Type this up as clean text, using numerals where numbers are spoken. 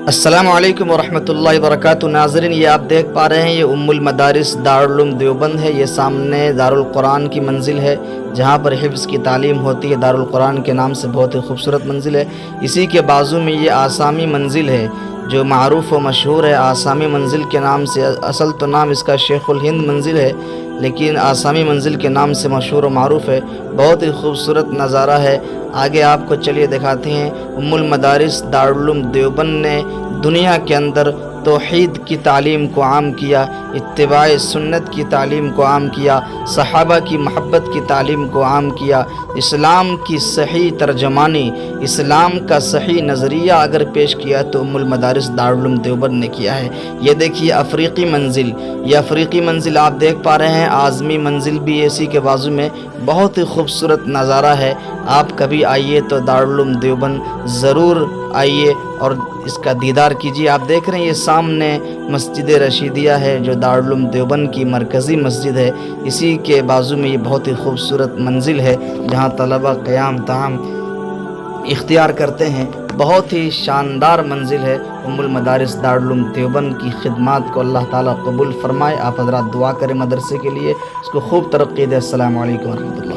السلام علیکم ورحمۃ اللہ وبرکاتہ۔ ناظرین، یہ آپ دیکھ پا رہے ہیں، یہ ام المدارس دارالعلوم دیوبند ہے۔ یہ سامنے دارالقرآن کی منزل ہے جہاں پر حفظ کی تعلیم ہوتی ہے۔ دارالقرآن کے نام سے بہت ہی خوبصورت منزل ہے۔ اسی کے بازو میں یہ آسامی منزل ہے جو معروف و مشہور ہے آسامی منزل کے نام سے۔ اصل تو نام اس کا شیخ الہند منزل ہے، لیکن آسامی منزل کے نام سے مشہور و معروف ہے۔ بہت ہی خوبصورت نظارہ ہے۔ آگے آپ کو چلیے دکھاتے ہیں۔ ام المدارس دارالعلوم دیوبند نے دنیا کے اندر توحید کی تعلیم کو عام کیا، اتباع سنت کی تعلیم کو عام کیا، صحابہ کی محبت کی تعلیم کو عام کیا، اسلام کی صحیح ترجمانی، اسلام کا صحیح نظریہ اگر پیش کیا تو ام المدارس دارالعلوم دیوبند نے کیا ہے۔ یہ دیکھیے افریقی منزل، یہ افریقی منزل آپ دیکھ پا رہے ہیں۔ اعظمی منزل بھی اسی کے بازو میں، بہت ہی خوبصورت نظارہ ہے۔ آپ کبھی آئیے تو دارالعلوم دیوبند ضرور آئیے اور اس کا دیدار کیجیے۔ آپ دیکھ رہے ہیں یہ سامنے مسجد رشیدیہ ہے جو دارالعلوم دیوبند کی مرکزی مسجد ہے۔ اسی کے بازو میں یہ بہت ہی خوبصورت منزل ہے جہاں طلبہ قیام طعام اختیار کرتے ہیں۔ بہت ہی شاندار منزل ہے ام المدارس دارالعلوم دیوبند کی خدمات کو اللہ تعالیٰ قبول فرمائے۔ آپ حضرات دعا کریں مدرسے کے لیے، اس کو خوب ترقی دے۔ السلام علیکم ورحمۃ اللہ۔